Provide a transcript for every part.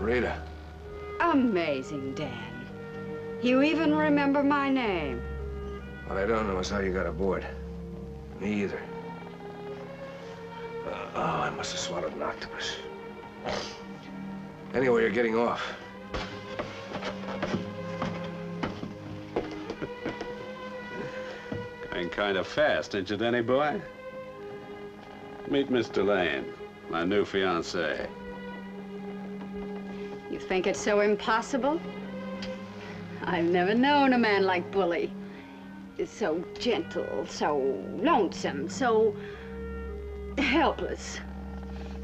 Rita. Amazing, Dan. You even remember my name. What I don't know is how you got aboard. Me either. Oh, I must have swallowed an octopus. Anyway, you're getting off. Going kind of fast, ain't you, Danny boy? Meet Mr. Lane, my new fiancé. You think it's so impossible? I've never known a man like Bully. He's so gentle, so lonesome, so helpless.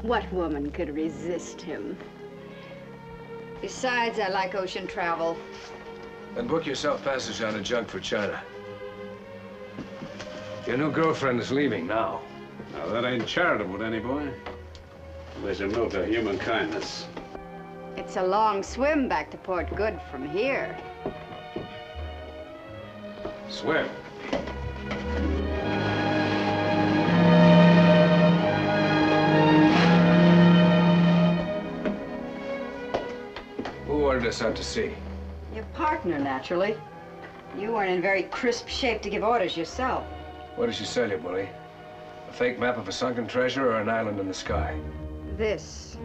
What woman could resist him? Besides, I like ocean travel. Then book yourself passage on a junk for China. Your new girlfriend is leaving now. Now, that ain't charitable, Danny boy. There's a note of human kindness. It's a long swim back to Port Good from here. Swim. Who ordered us out to sea? Your partner, naturally. You weren't in very crisp shape to give orders yourself. What did she sell you, Bully? A fake map of a sunken treasure or an island in the sky? This.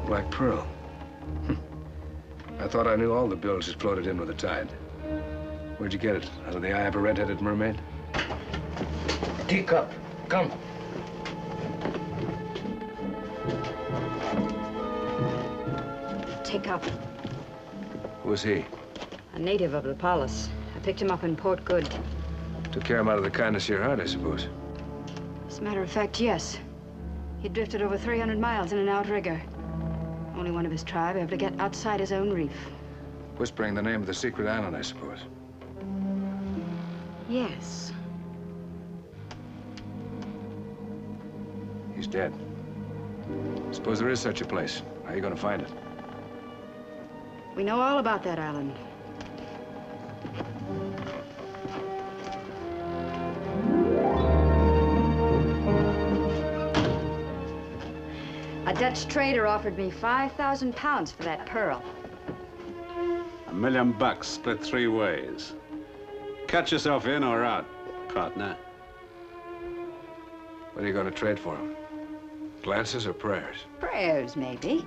Black Pearl. I thought I knew all the bilge that floated in with the tide. Where'd you get it? Out of the eye of a red-headed mermaid? Teacup. Come. Teacup. Who was he? A native of La Palace. I picked him up in Port Good. Took care of him out of the kindness of your heart, I suppose. As a matter of fact, yes. He drifted over 300 miles in an outrigger. Only one of his tribe ever to get outside his own reef. Whispering the name of the secret island, I suppose. Yes. He's dead. Suppose there is such a place. How are you going to find it? We know all about that island. A Dutch trader offered me 5,000 pounds for that pearl. $1 million split 3 ways. Cut yourself in or out, partner. What are you going to trade for him? Glances or prayers? Prayers, maybe.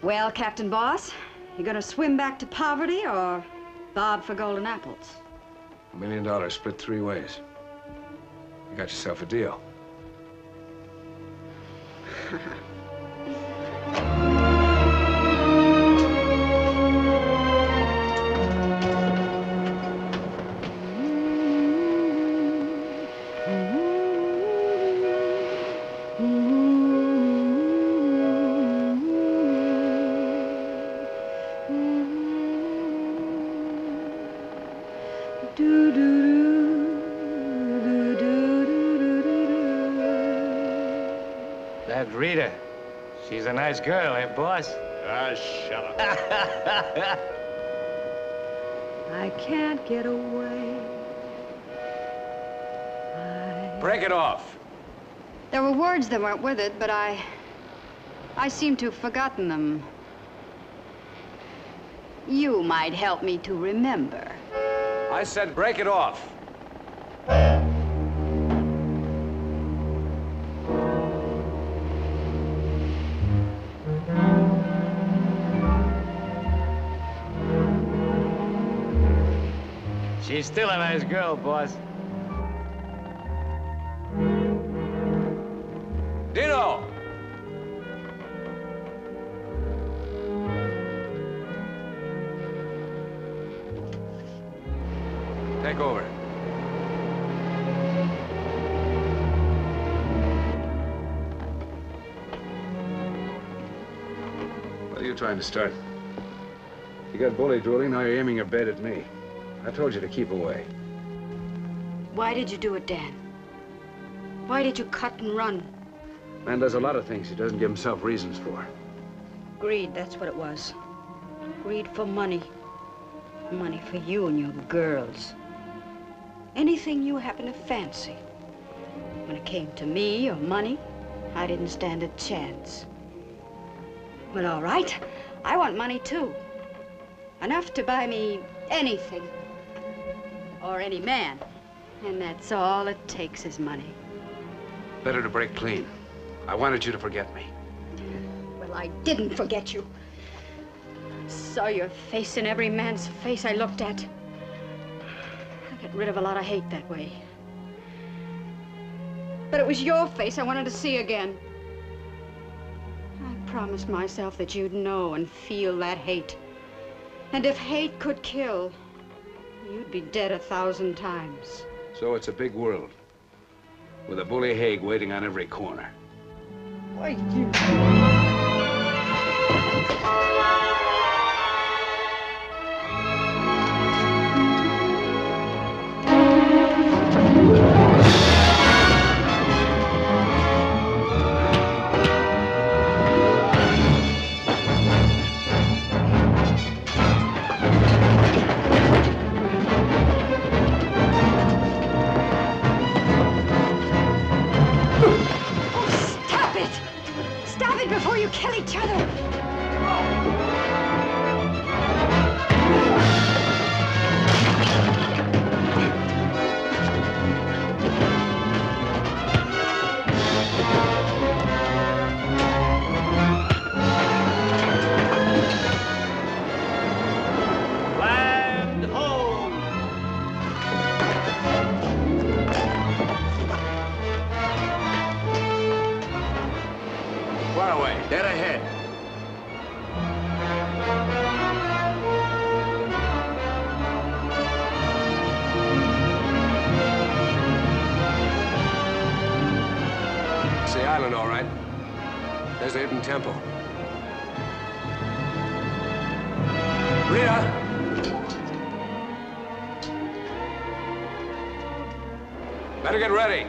Well, Captain Boss, you gonna swim back to poverty or bob for golden apples? $1 million split 3 ways. You got yourself a deal. That Rita, she's a nice girl, eh, boss? Ah, shut up. I can't get away. Break it off. There were words that weren't with it, but I seem to have forgotten them. You might help me to remember. I said break it off. She's still a nice girl, boss. Dino! Take over. What are you trying to start? You got Bully drooling, now you're aiming your bait at me. I told you to keep away. Why did you do it, Dan? Why did you cut and run? Man does a lot of things he doesn't give himself reasons for. Greed, that's what it was. Greed for money. Money for you and your girls. Anything you happen to fancy. When it came to me or money, I didn't stand a chance. Well, all right. I want money, too. Enough to buy me anything. Or any man. And that's all it takes is money. Better to break clean. I wanted you to forget me. Well, I didn't forget you. I saw your face in every man's face I looked at. I got rid of a lot of hate that way. But it was your face I wanted to see again. I promised myself that you'd know and feel that hate. And if hate could kill, you'd be dead 1,000 times. So it's a big world, with a Bully Haig waiting on every corner. Why, you... before you kill each other. Land ho! Far away, dead ahead. It's the island, all right. There's the hidden temple. Rita! Better get ready.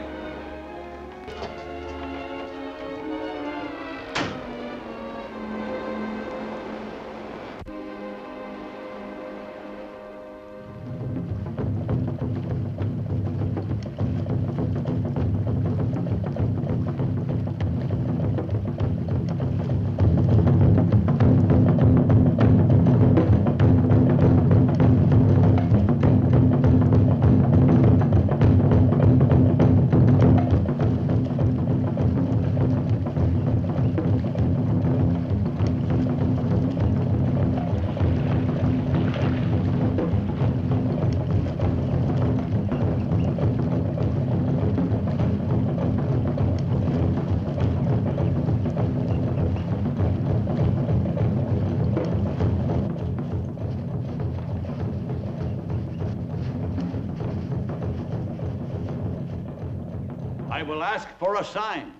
I will ask for a sign.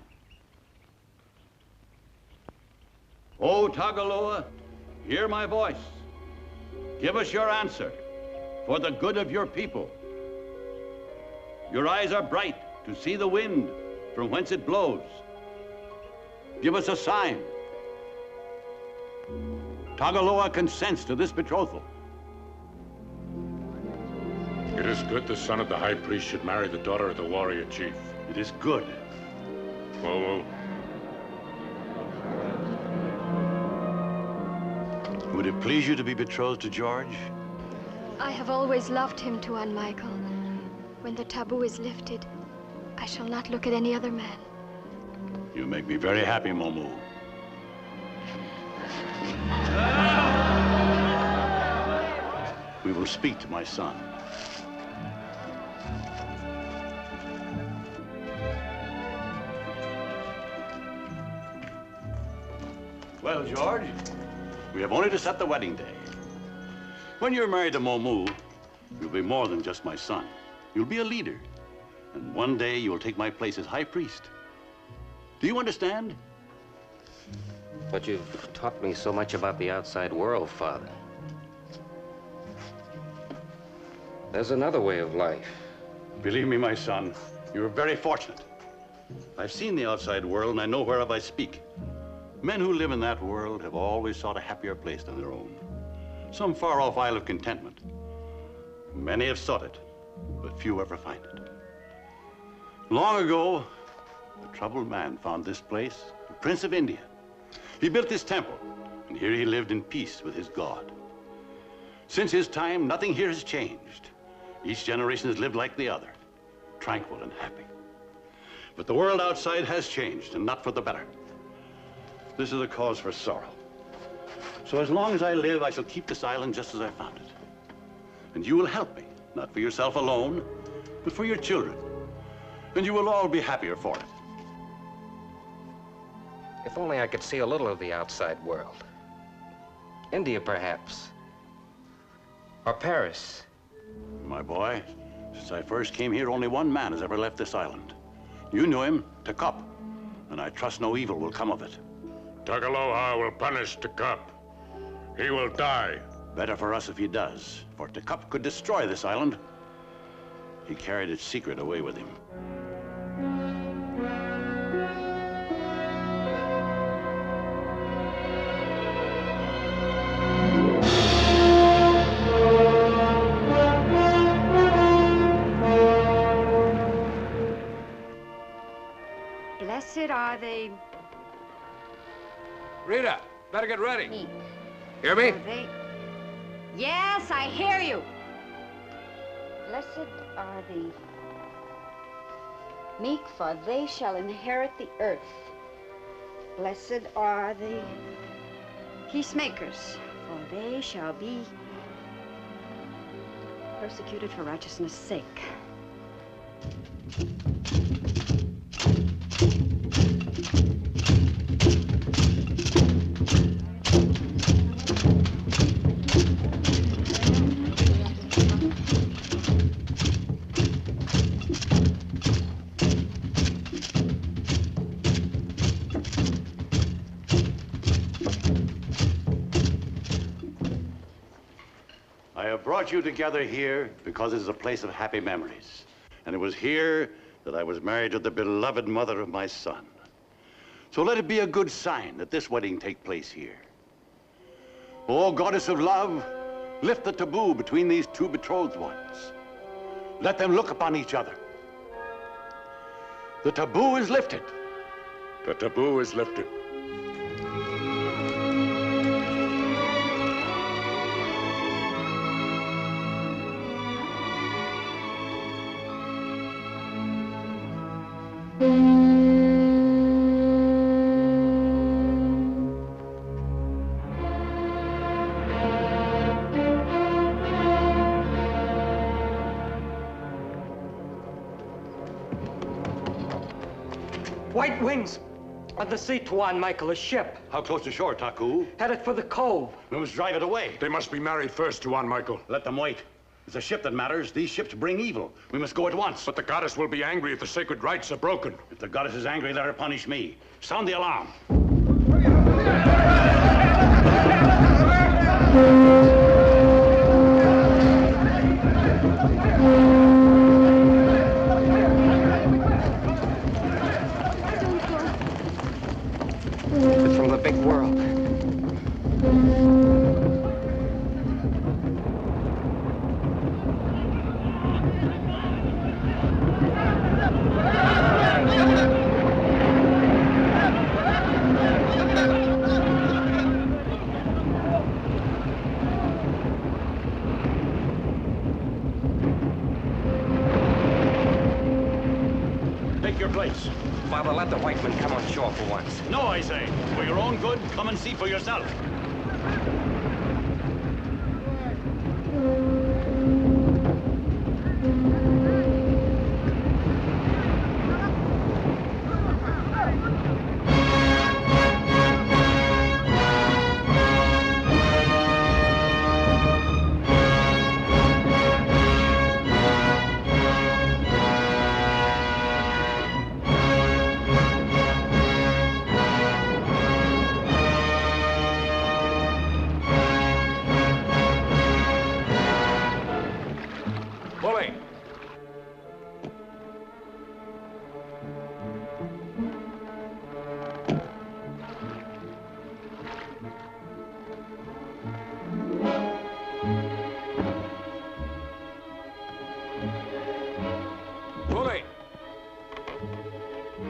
O Tagaloa, hear my voice. Give us your answer for the good of your people. Your eyes are bright to see the wind from whence it blows. Give us a sign. Tagaloa consents to this betrothal. It is good the son of the high priest should marry the daughter of the warrior chief. It is good. Whoa. Would it please you to be betrothed to George? I have always loved him, Tuan Michael. When the taboo is lifted, I shall not look at any other man. You make me very happy, Momu. We will speak to my son. Well, George, we have only to set the wedding day. When you're married to Momu, you'll be more than just my son. You'll be a leader. And one day you will take my place as high priest. Do you understand? But you've taught me so much about the outside world, Father. There's another way of life. Believe me, my son, you're very fortunate. I've seen the outside world and I know whereof I speak. Men who live in that world have always sought a happier place than their own. Some far-off isle of contentment. Many have sought it, but few ever find it. Long ago, a troubled man found this place, the Prince of India. He built this temple, and here he lived in peace with his God. Since his time, nothing here has changed. Each generation has lived like the other, tranquil and happy. But the world outside has changed, and not for the better. This is a cause for sorrow. So as long as I live, I shall keep this island just as I found it. And you will help me, not for yourself alone, but for your children. And you will all be happier for it. If only I could see a little of the outside world. India, perhaps. Or Paris. My boy, since I first came here, only one man has ever left this island. You knew him, Tekup, and I trust no evil will come of it. Tagaloha will punish Tekup. He will die. Better for us if he does, for Tekup could destroy this island. He carried its secret away with him. Blessed are they. Rita, better get ready. Meek. Hear me? Are they... Yes, I hear you. Blessed are the meek, for they shall inherit the earth. Blessed are the peacemakers, for they shall be persecuted for righteousness' sake. I have brought you together here because it is a place of happy memories. And it was here that I was married to the beloved mother of my son. So let it be a good sign that this wedding take place here. O goddess of love, lift the taboo between these two betrothed ones. Let them look upon each other. The taboo is lifted. The taboo is lifted. White wings on the sea, Tuan Michael, a ship. How close to shore, Taku? Headed for the cove. We must drive it away. They must be married first, Tuan Michael. Let them wait. It's a ship that matters. These ships bring evil. We must go at once. But the goddess will be angry if the sacred rites are broken. If the goddess is angry, let her punish me. Sound the alarm. It's from the big world. Take your place. Father, let the white men come on shore for once. No, I say. For your own good, come and see for yourself.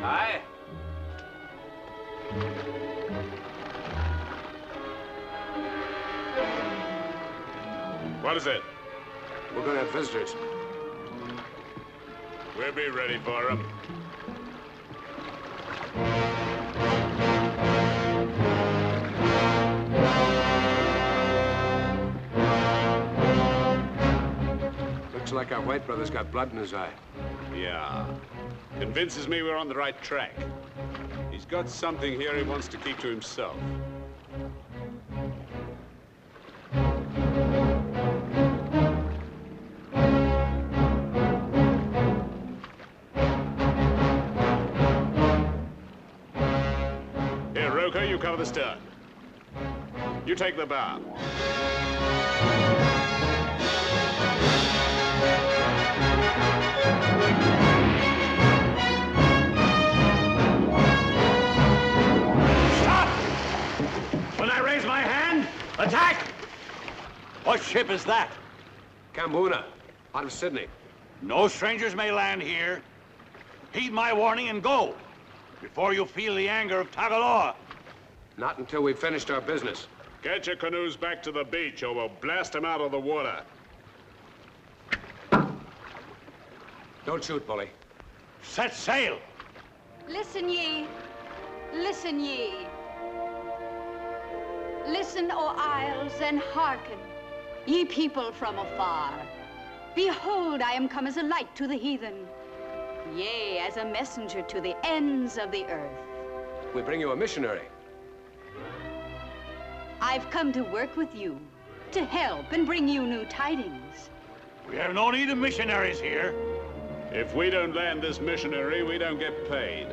Aye. What is it? We're gonna have visitors. We'll be ready for them. Looks like our white brother's got blood in his eye. Yeah. Convinces me we're on the right track. He's got something here he wants to keep to himself. Here, Roker, you cover the stern. You take the bow. Attack! What ship is that? Kambuna, out of Sydney. No strangers may land here. Heed my warning and go before you feel the anger of Tagaloa. Not until we've finished our business. Get your canoes back to the beach or we'll blast them out of the water. Don't shoot, Bully. Set sail! Listen ye, listen ye. Listen, O isles, and hearken, ye people from afar. Behold, I am come as a light to the heathen, yea, as a messenger to the ends of the earth. We bring you a missionary. I've come to work with you, to help and bring you new tidings. We have no need of missionaries here. If we don't land this missionary, we don't get paid.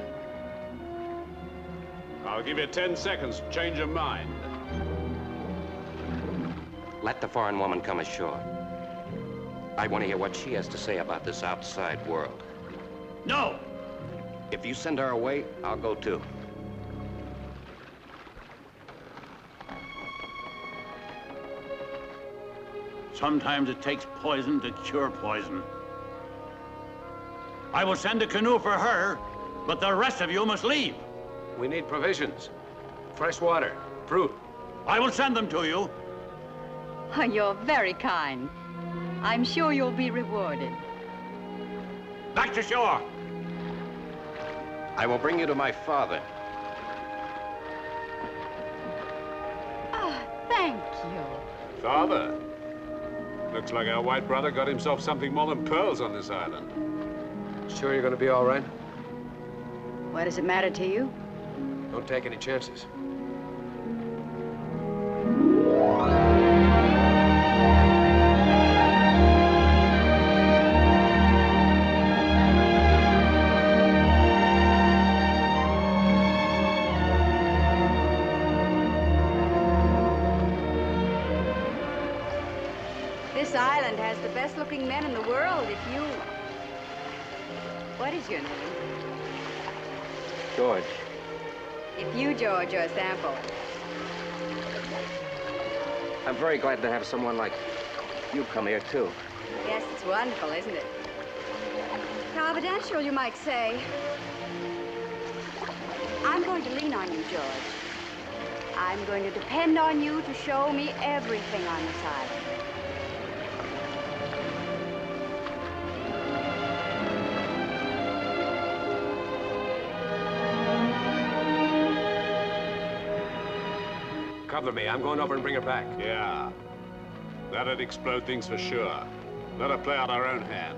I'll give you 10 seconds to change your mind. Let the foreign woman come ashore. I want to hear what she has to say about this outside world. No! If you send her away, I'll go too. Sometimes it takes poison to cure poison. I will send a canoe for her, but the rest of you must leave. We need provisions, fresh water, fruit. I will send them to you. Oh, you're very kind. I'm sure you'll be rewarded. Back to shore. I will bring you to my father. Ah, thank you. Father? Looks like our white brother got himself something more than pearls on this island. Sure you're gonna be all right? What does it matter to you? Don't take any chances. This island has the best-looking men in the world. If you... What is your name? George. If you, George, are a sample. I'm very glad to have someone like you come here, too. Yes, it's wonderful, isn't it? Providential, you might say. I'm going to lean on you, George. I'm going to depend on you to show me everything on this island. Cover me. I'm going over and bring her back. Yeah. That'd explode things for sure. Let her play out our own hand.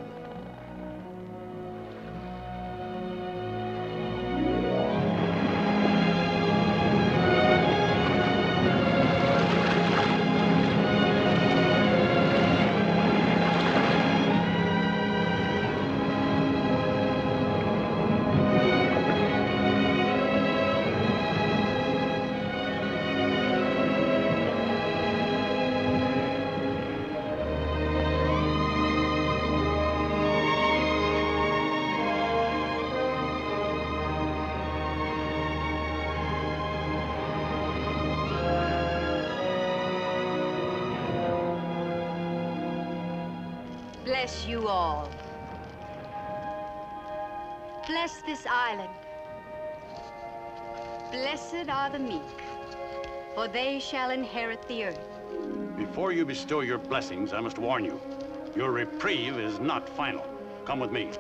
Bless you all. Bless this island Blessed are the meek, for they shall inherit the earth. Before you bestow your blessings, I must warn you. Your reprieve is not final. Come with me.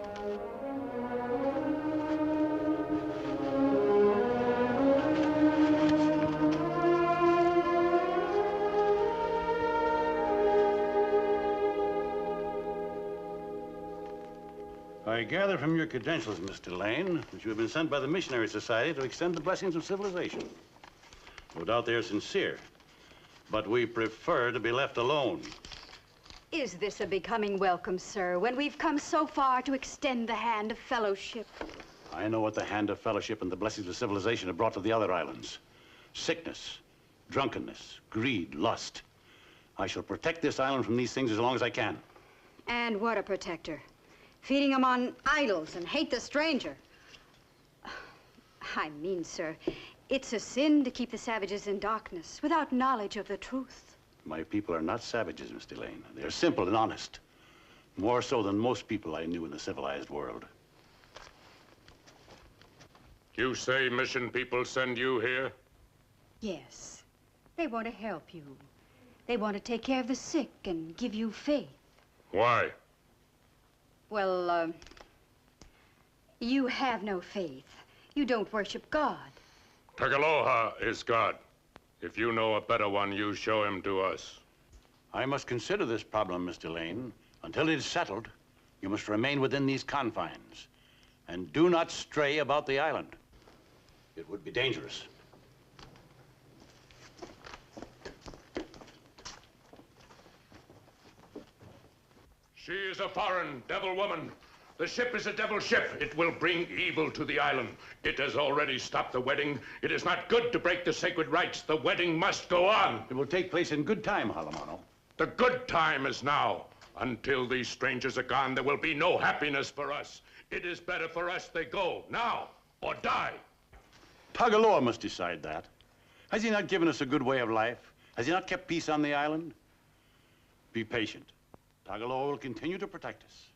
I gather from your credentials, Mr. Lane, that you have been sent by the Missionary Society to extend the blessings of civilization. No doubt they are sincere, but we prefer to be left alone. Is this a becoming welcome, sir, when we've come so far to extend the hand of fellowship? I know what the hand of fellowship and the blessings of civilization have brought to the other islands. Sickness, drunkenness, greed, lust. I shall protect this island from these things as long as I can. And what a protector. Feeding them on idols and hate the stranger. I mean, sir, it's a sin to keep the savages in darkness without knowledge of the truth. My people are not savages, Mr. Lane. They are simple and honest. More so than most people I knew in the civilized world. You say mission people send you here? Yes. They want to help you. They want to take care of the sick and give you faith. Why? Well, you have no faith. You don't worship God. Tagaloha is God. If you know a better one, you show him to us. I must consider this problem, Mr. Lane. Until it is settled, you must remain within these confines. And do not stray about the island. It would be dangerous. She is a foreign devil woman. The ship is a devil ship. It will bring evil to the island. It has already stopped the wedding. It is not good to break the sacred rites. The wedding must go on. It will take place in good time, Halamano. The good time is now. Until these strangers are gone, there will be no happiness for us. It is better for us they go now or die. Tagaloa must decide that. Has he not given us a good way of life? Has he not kept peace on the island? Be patient. Tagaloa will continue to protect us.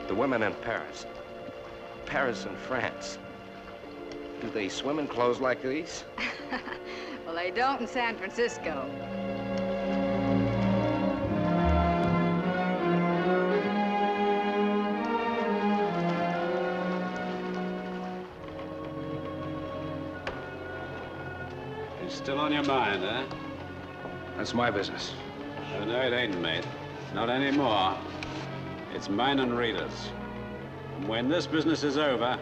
The women in Paris. Paris and France. Do they swim in clothes like these? Well, they don't in San Francisco. It's still on your mind, huh? That's my business. Oh, no, it ain't, mate. Not anymore. It's mine and Rita's. And when this business is over...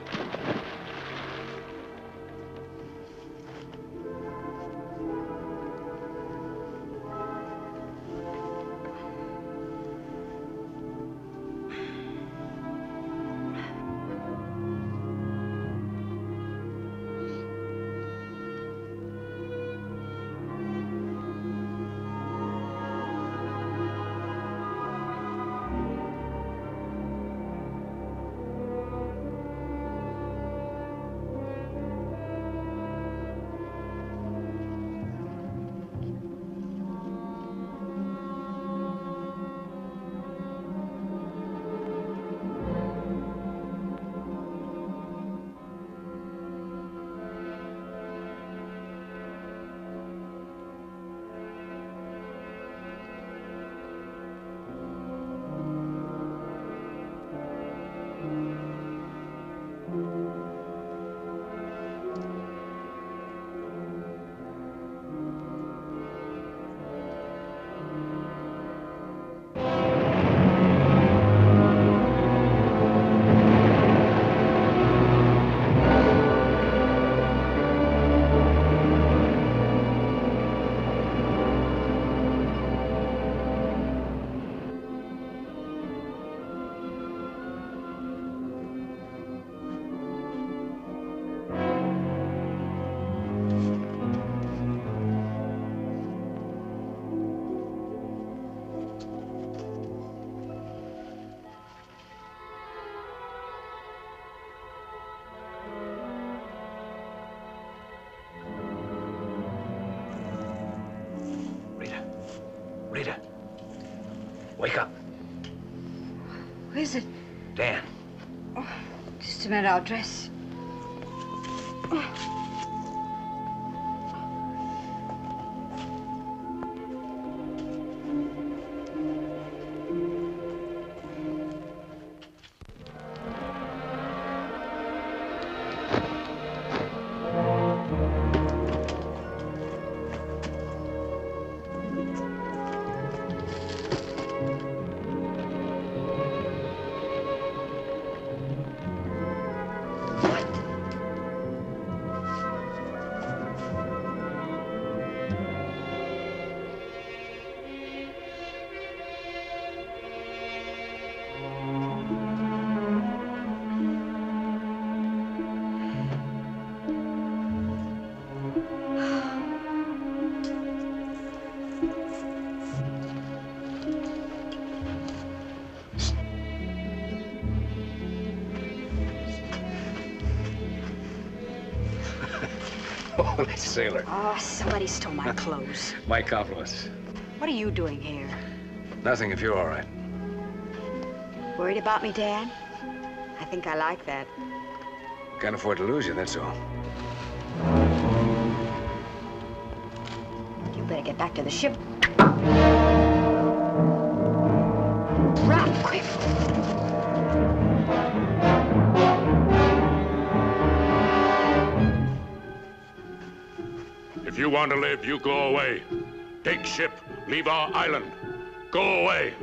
Dan. Oh, just a minute, I'll dress. Holy sailor. Oh, somebody stole my clothes. My compliments. What are you doing here? Nothing if you're all right. Worried about me, Dad? I think I like that. Can't afford to lose you, that's all. You better get back to the ship. Run, quick. If you want to live, you go away. Take ship, leave our island. Go away.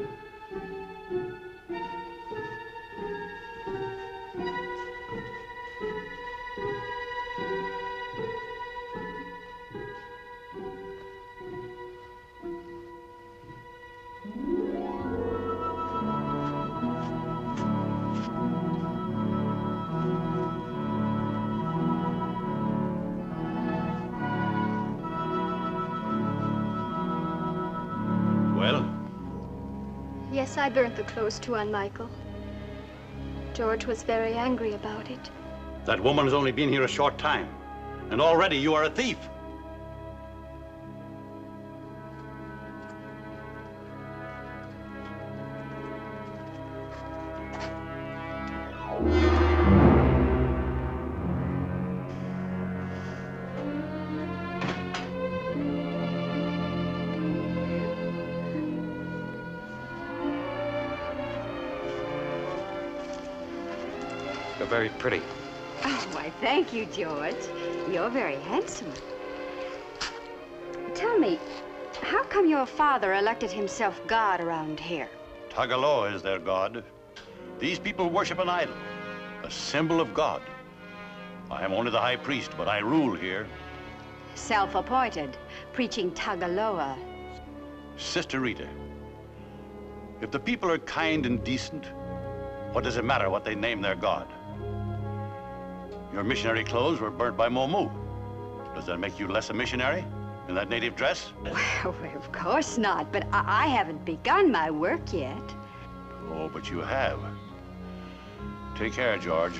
Yes, I burnt the clothes too on Michael. George was very angry about it. That woman has only been here a short time, and already you are a thief. You're very pretty. Oh, why, thank you, George. You're very handsome. Tell me, how come your father elected himself God around here? Tagaloa is their god. These people worship an idol, a symbol of God. I am only the high priest, but I rule here. Self-appointed, preaching Tagaloa. Sister Rita, if the people are kind and decent, what does it matter what they name their god? Your missionary clothes were burnt by Momu. Does that make you less a missionary in that native dress? Well, of course not, but I haven't begun my work yet. Oh, but you have. Take care, George.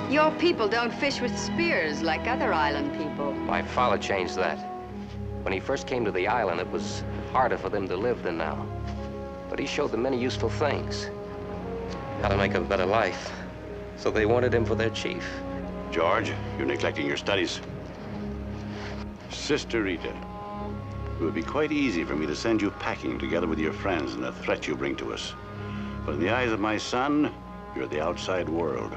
Your people don't fish with spears like other island people. My father changed that. When he first came to the island, it was harder for them to live than now. But he showed them many useful things. How to make a better life. So they wanted him for their chief. George, you're neglecting your studies. Sister Rita, it would be quite easy for me to send you packing together with your friends and the threat you bring to us. But in the eyes of my son, you're the outside world.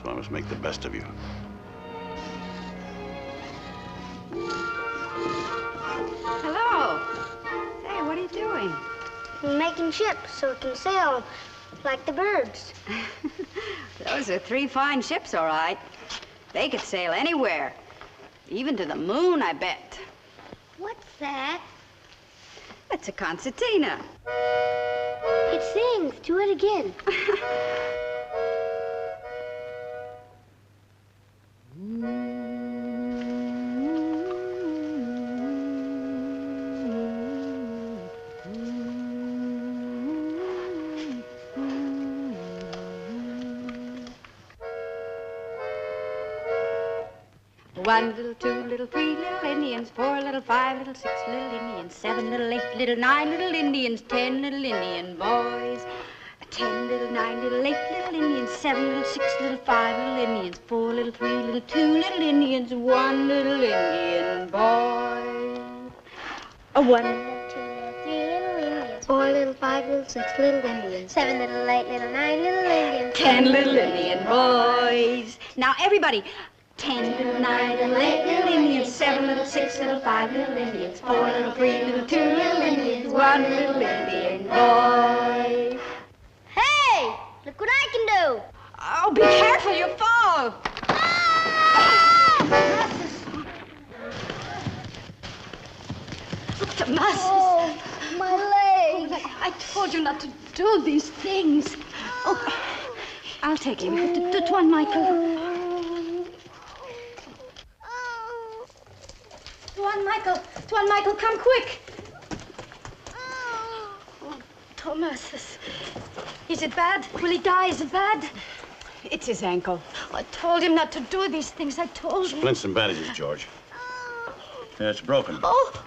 So I must make the best of you. Hello. Hey, what are you doing? I'm making ships so we can sail like the birds. Those are 3 fine ships, all right. They could sail anywhere. Even to the moon, I bet. What's that? That's a concertina. It sings. Do it again. One little, two little, three little Indians, 4 little, 5 little, 6 little Indians, 7 little, 8 little, 9 little Indians, 10 little Indian boys. 10 little, 9 little, 8 little Indians, 7 little, 6 little, 5 little Indians, 4 little, 3 little, 2 little Indians, 1 little Indian boy. 1 little, 2 little, 3 little Indians. 4 little, 5 little, 6 little Indians. 7 little, 8 little, 9 little Indians. 10 little Indian boys. Now everybody. 10 little, 9 little, 8 little Indians, 7 little, 6 little, 5 little Indians, 4 little, 3 little, 2 little Indians, 1 little Indian boy. Hey! Look what I can do! Oh, be careful, you'll fall. Tomas. Oh, my leg. I told you not to do these things. Oh, I'll take him. Tuan Michael. Tuan Michael, come quick. Oh, Thomas, is it bad? Will he die? Is it bad? It's his ankle. I told him not to do these things. I told him. Splints and bandages, George. Yeah, it's broken. Oh.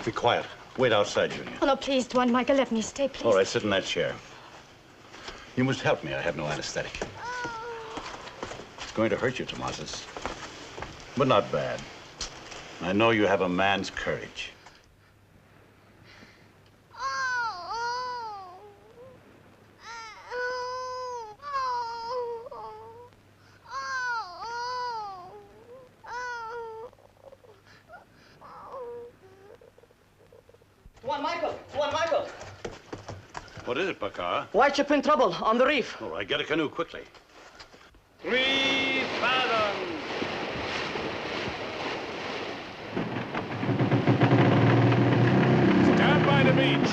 Be quiet. Wait outside, Junior. Oh, no, please, Tuan Michael, let me stay, please. All right, sit in that chair. You must help me. I have no anesthetic. It's going to hurt you, Tomasis. But not bad. I know you have a man's courage. Tuan Michael! Tuan Michael! What is it, Bakar? White ship in trouble on the reef. All right, get a canoe quickly. 3 fathoms! Stand by the beach.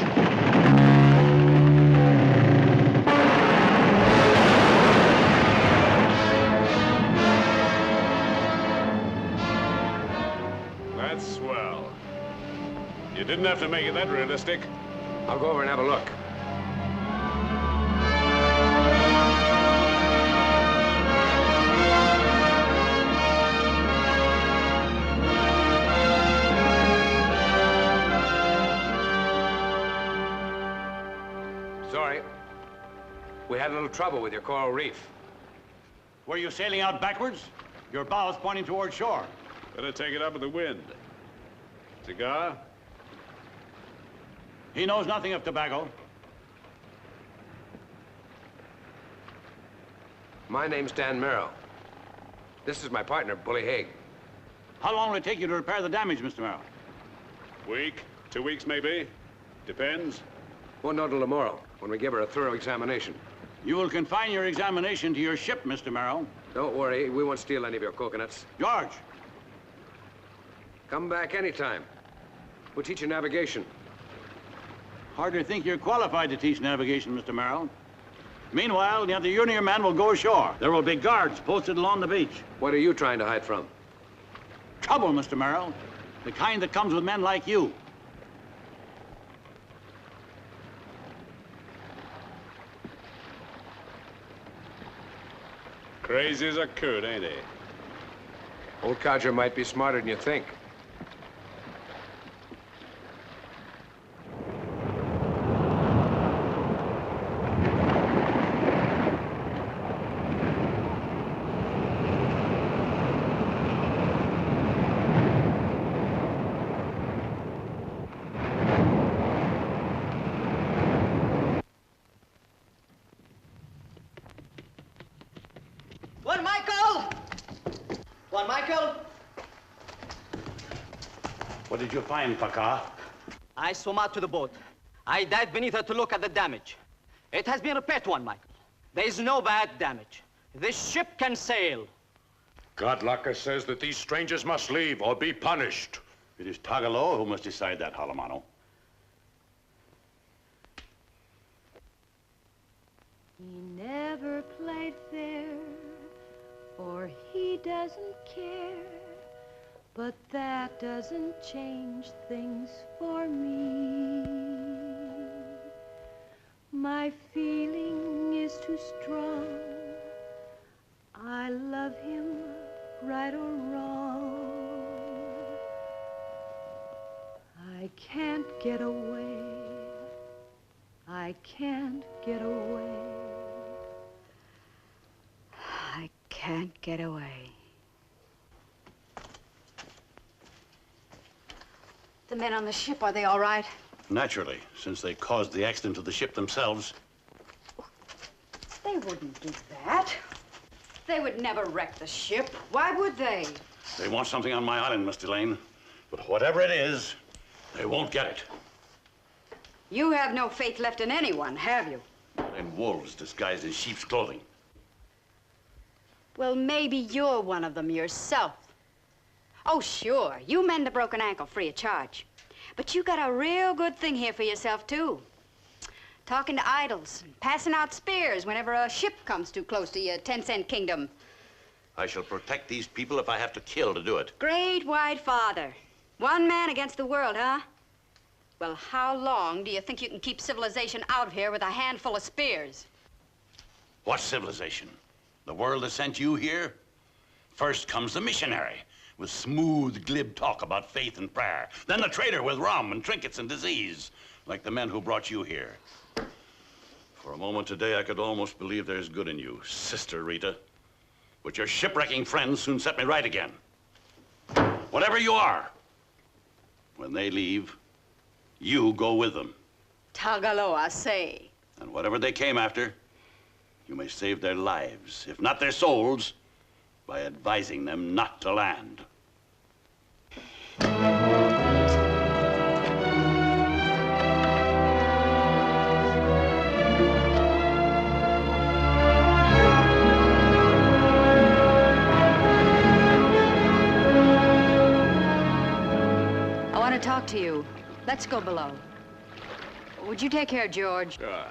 That's swell. You didn't have to make it that realistic. I'll go over and have a look. Sorry. We had a little trouble with your coral reef. Were you sailing out backwards? Your bow's pointing toward shore. Better take it up with the wind. Cigar? He knows nothing of tobacco. My name's Dan Merrill. This is my partner, Bully Haig. How long will it take you to repair the damage, Mr. Merrill? Week, 2 weeks maybe. Depends. Won't know till tomorrow, when we give her a thorough examination. You will confine your examination to your ship, Mr. Merrill. Don't worry, we won't steal any of your coconuts. George! Come back anytime. We'll teach you navigation. Hard to think you're qualified to teach navigation, Mr. Merrill. Meanwhile, the other Union man will go ashore. There will be guards posted along the beach. What are you trying to hide from? Trouble, Mr. Merrill. The kind that comes with men like you. Crazy as a coot, ain't he? Old Codger might be smarter than you think. Tuan Michael! Tuan Michael! What did you find, Paka? I swam out to the boat. I dived beneath her to look at the damage. It has been repaired, Tuan Michael. There is no bad damage. This ship can sail. Godlaka says that these strangers must leave or be punished. It is Tagaloa who must decide that, Halamano. He never played fair, or he doesn't care, but that doesn't change things for me. My feeling is too strong. I love him, right or wrong. I can't get away. I can't get away. I can't get away. The men on the ship, are they all right? Naturally, since they caused the accident to the ship themselves. They wouldn't do that. They would never wreck the ship. Why would they? They want something on my island, Miss Delane. But whatever it is, they won't get it. You have no faith left in anyone, have you? In wolves disguised in sheep's clothing. Well, maybe you're one of them yourself. Oh, sure, you mend a broken ankle free of charge. But you got a real good thing here for yourself, too. Talking to idols, passing out spears whenever a ship comes too close to your 10-cent kingdom. I shall protect these people if I have to kill to do it. Great White Father. One man against the world, huh? Well, how long do you think you can keep civilization out of here with a handful of spears? What civilization? The world that sent you here? First comes the missionary with smooth, glib talk about faith and prayer. Then the trader with rum and trinkets and disease, like the men who brought you here. For a moment today, I could almost believe there's good in you, Sister Rita. But your shipwrecking friends soon set me right again. Whatever you are, when they leave, you go with them. Tagaloa, say. And whatever they came after, you may save their lives, if not their souls, by advising them not to land. I want to talk to you. Let's go below. Would you take care of George? Sure.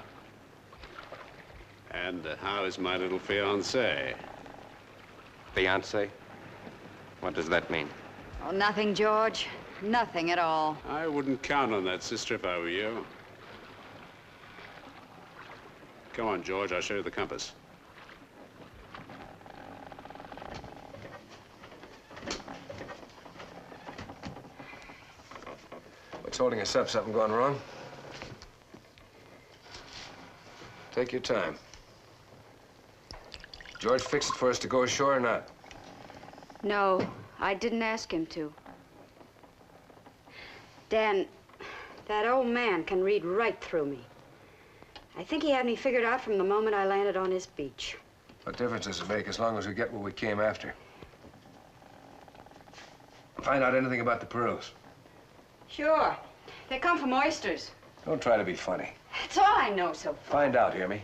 And how is my little fiancé? Fiancé? What does that mean? Oh, nothing, George. Nothing at all. I wouldn't count on that, sister, if I were you. Come on, George, I'll show you the compass. What's holding us up? Something gone wrong? Take your time. George fix it for us to go ashore or not? No, I didn't ask him to. Dan, that old man can read right through me. I think he had me figured out from the moment I landed on his beach. What difference does it make as long as we get what we came after? Find out anything about the pearls. Sure. They come from oysters. Don't try to be funny. That's all I know so far. Find out, hear me?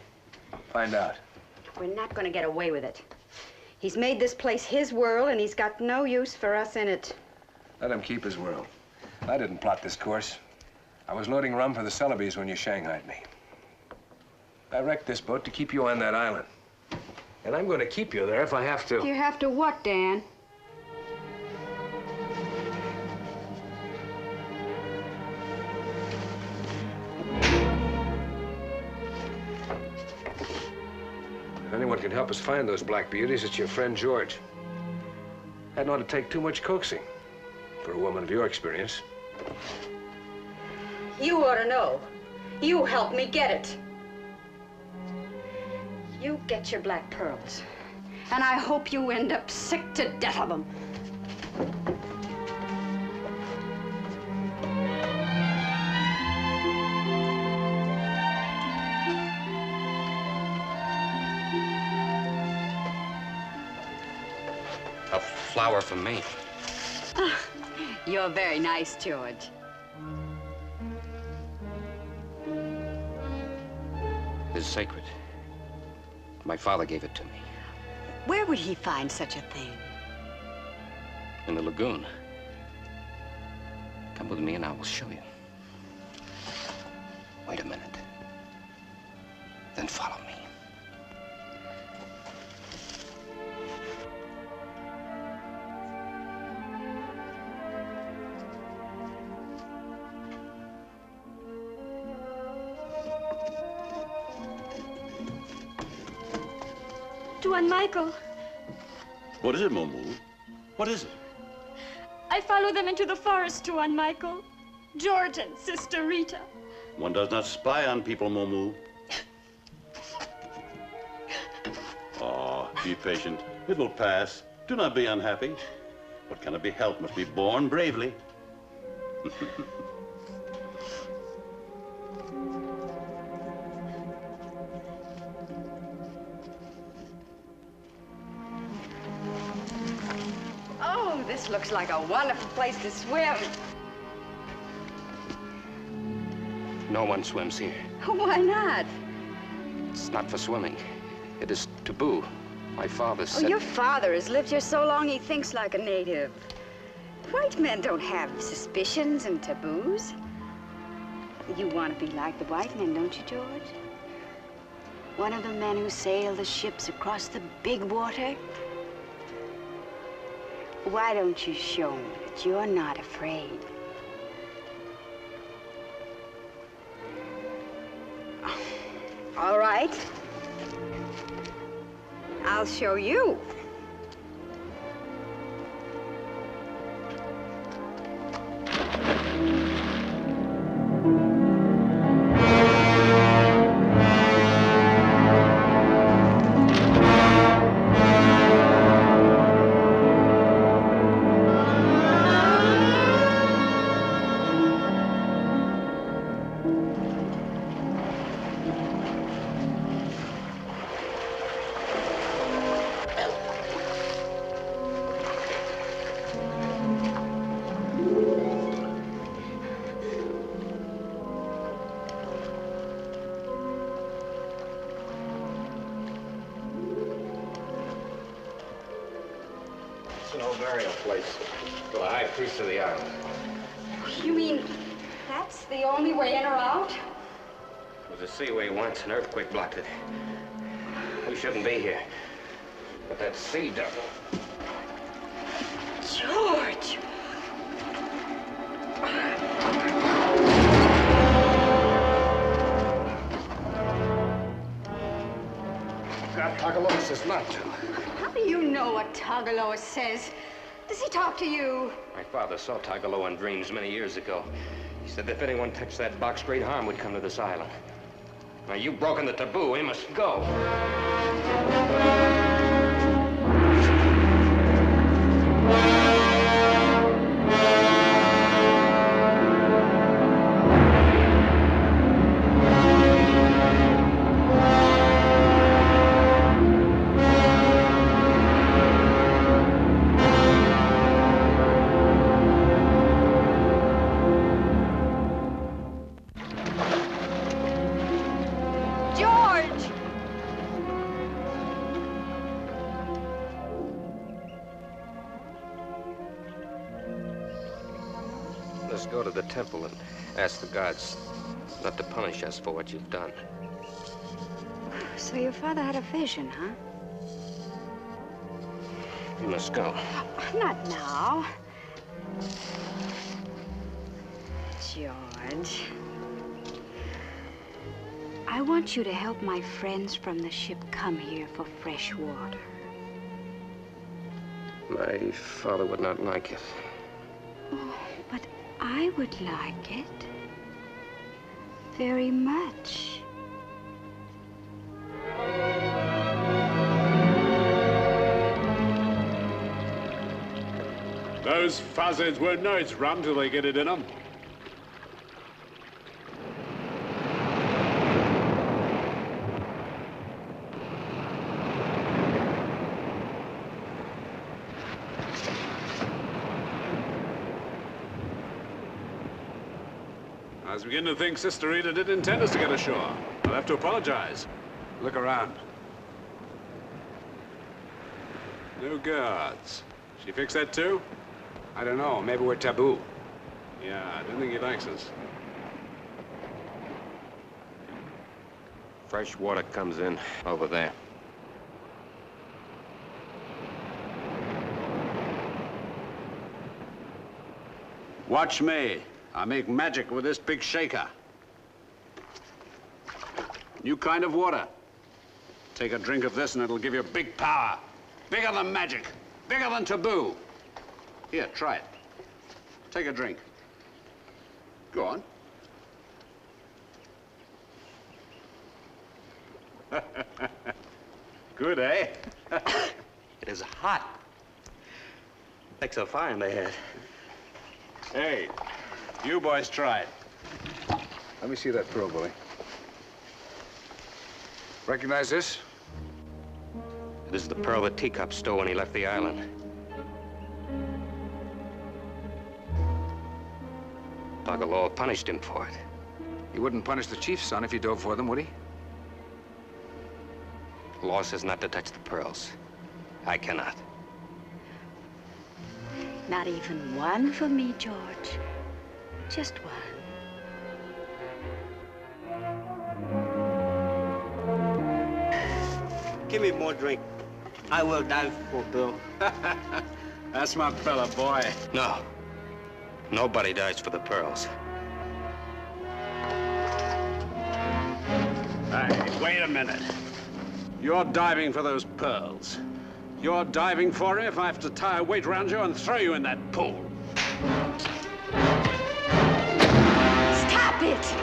Find out. We're not going to get away with it. He's made this place his world, and he's got no use for us in it. Let him keep his world. I didn't plot this course. I was loading rum for the Celebes when you shanghaied me. I wrecked this boat to keep you on that island. And I'm going to keep you there if I have to. You have to what, Dan? If anyone can help us find those black beauties, it's your friend George. That ought to take too much coaxing for a woman of your experience. You ought to know. You helped me get it. You get your black pearls. And I hope you end up sick to death of them. A flower from me. You're very nice, George. It is sacred. My father gave it to me. Where would he find such a thing? in the lagoon. Come with me and I will show you. Wait a minute. Then follow me. Tuan Michael, What is it, Momu? What is it? I follow them into the forest, Tuan Michael. George and Sister Rita. One does not spy on people, Momu. Oh, be patient. It will pass. Do not be unhappy. What cannot be helped must be borne bravely. Oh, this looks like a wonderful place to swim. No one swims here. Why not? It's not for swimming. It is taboo. My father Oh, said... your father has lived here so long he thinks like a native. White men don't have suspicions and taboos. You want to be like the white men, don't you, George? One of the men who sail the ships across the big water? Why don't you show me that you're not afraid? All right. I'll show you. It's an old burial place for the high priest of the island. You mean that's the only way in or out? It was a seaway once. An earthquake blocked it. We shouldn't be here. But that sea devil... George! God, Tagaloa says not to. How do you know what Tagaloa says? Does he talk to you? My father saw Tagaloa in dreams many years ago. He said that if anyone touched that box, great harm would come to this island. Now, you've broken the taboo. We must go. George! Let's go to the temple and ask the gods not to punish us for what you've done. So your father had a vision, huh? We must go. Not now. George. I want you to help my friends from the ship come here for fresh water. My father would not like it. Oh, but I would like it. Very much. Those fuzzards won't know it's rum till they get it in them. I was beginning to think Sister Rita didn't intend us to get ashore. I'll have to apologize. Look around. No guards. She fixed that too? I don't know. Maybe we're taboo. Yeah, I don't think he likes us. Fresh water comes in over there. Watch me. I make magic with this big shaker. New kind of water. Take a drink of this and it'll give you big power. Bigger than magic. Bigger than taboo. Here, try it. Take a drink. Go on. Good, eh? It is hot. Makes a fire in the head. Hey, you boys try it. Let me see that pearl, Bully. Recognize this? This is the pearl that Teacup stole when he left the island. Tagaloa punished him for it. He wouldn't punish the chief's son if he dove for them, would he? The law says not to touch the pearls. I cannot. Not even one for me, George. Just one. Give me more drink. I will die for Bill. That's my fella, boy. No. Nobody dies for the pearls. Hey, wait a minute. You're diving for those pearls. You're diving for it if I have to tie a weight around you and throw you in that pool. Stop it!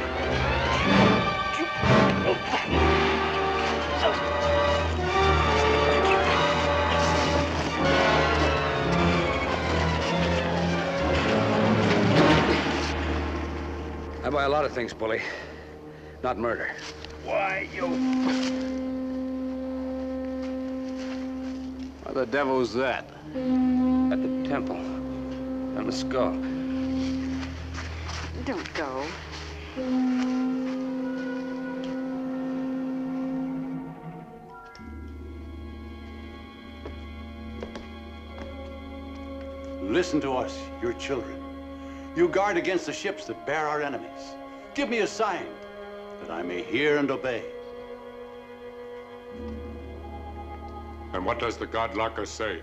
I buy a lot of things, Bully. Not murder. Why, you... What the devil's that? At the temple. On the skull. Don't go. Listen to us, your children. You guard against the ships that bear our enemies. Give me a sign that I may hear and obey. And what does the god Laka say?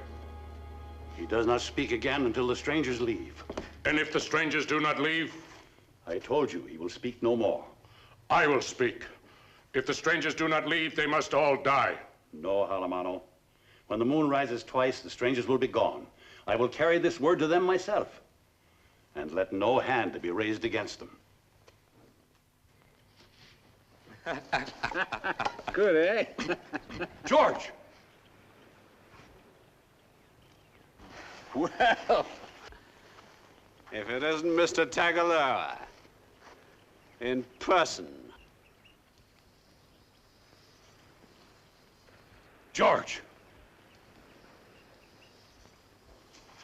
He does not speak again until the strangers leave. And if the strangers do not leave? I told you he will speak no more. I will speak. If the strangers do not leave, they must all die. No, Halamano. When the moon rises twice, the strangers will be gone. I will carry this word to them myself. And let no hand be raised against them. Good, eh? George! Well, if it isn't Mr. Tagaloa, in person. George!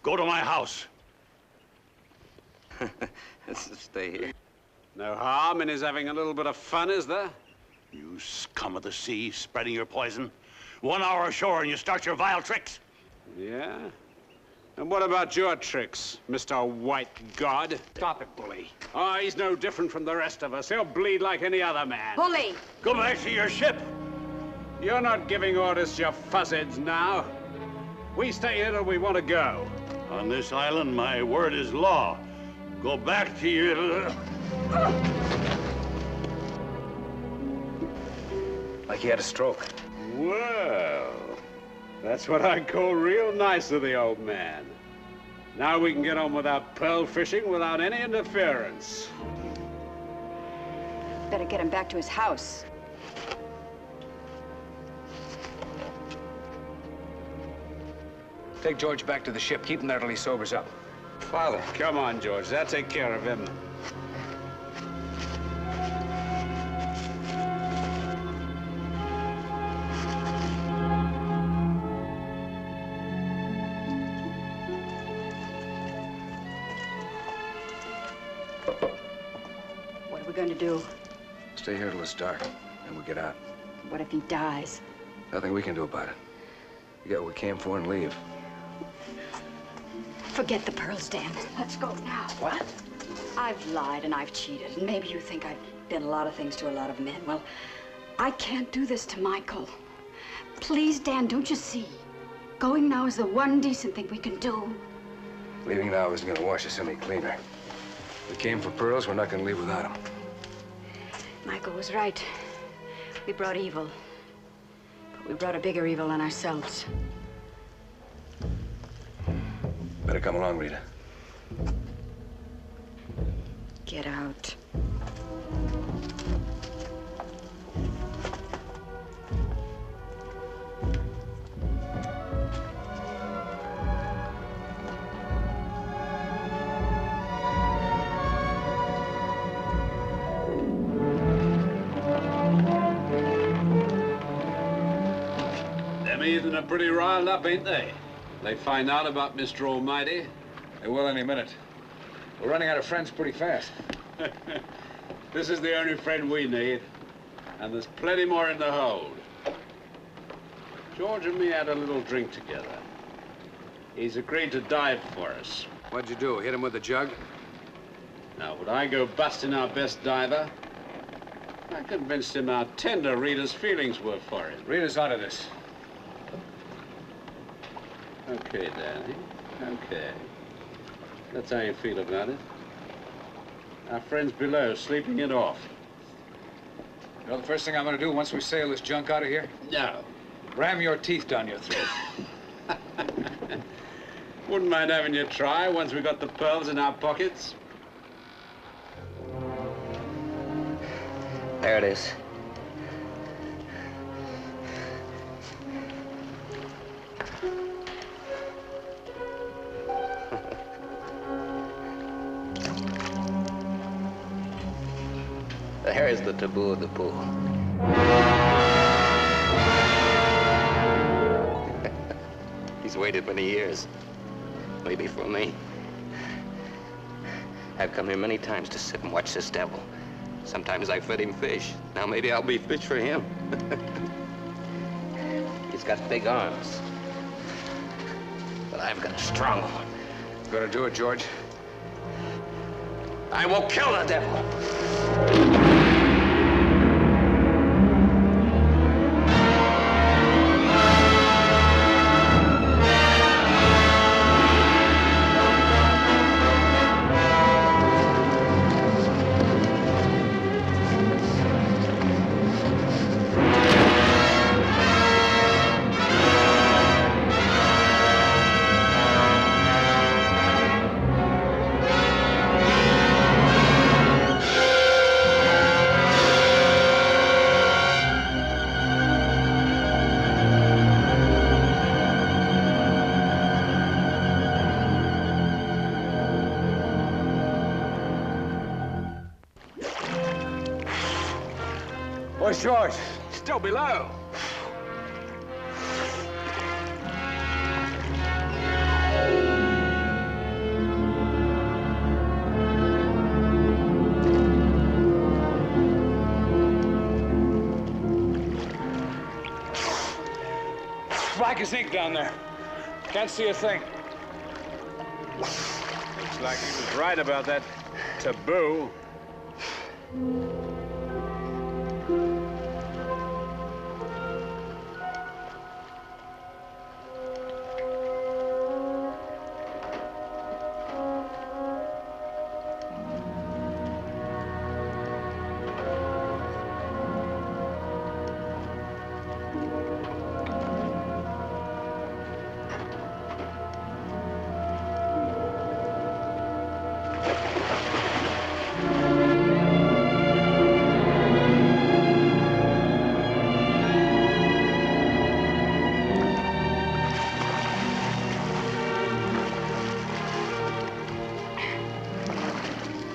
Go to my house. Stay here. No harm in his having a little bit of fun, is there? You scum of the sea, spreading your poison. 1 hour ashore and you start your vile tricks. Yeah? And what about your tricks, Mr. White God? Stop it, Bully. Oh, he's no different from the rest of us. He'll bleed like any other man. Bully! Go back to your ship. You're not giving orders to your fuzzheads now. We stay here till we want to go. On this island, my word is law. Go back to your... Like he had a stroke. Well, that's what I call real nice of the old man. Now we can get on with our pearl fishing without any interference. Better get him back to his house. Take George back to the ship. Keep him there till he sobers up. Father. Come on, George. I'll take care of him. What are we going to do? Stay here till it's dark, and we'll get out. What if he dies? Nothing we can do about it. We get what we came for and leave. Forget the pearls, Dan. Let's go now. What? I've lied and I've cheated, and maybe you think I've been a lot of things to a lot of men. Well, I can't do this to Michael. Please, Dan, don't you see? Going now is the one decent thing we can do. Leaving now isn't going to wash us any cleaner. We came for pearls, we're not going to leave without them. Michael was right. We brought evil. But we brought a bigger evil than ourselves. Better come along, Rita. Get out. Them heathen are pretty riled up, ain't they? They find out about Mr. Almighty. They will any minute. We're running out of friends pretty fast. This is the only friend we need. And there's plenty more in the hold. George and me had a little drink together. He's agreed to dive for us. What'd you do, hit him with a jug? Now, would I go busting our best diver? I convinced him how tender Rita's feelings were for him. Rita's onto this. Okay, Danny. Okay. That's how you feel about it. Our friends below, sleeping it off. You know the first thing I'm going to do once we sail this junk out of here? No. Ram your teeth down your throat. Wouldn't mind having you try once we got the pearls in our pockets. There it is. There is the taboo of the pool. He's waited many years. Maybe for me. I've come here many times to sit and watch this devil. Sometimes I fed him fish. Now maybe I'll be fish for him. He's got big arms. But I've got a strong one. Gonna do it, George? I will kill the devil. Where's George? Still below. Black as ink down there. Can't see a thing. Looks like he was right about that taboo.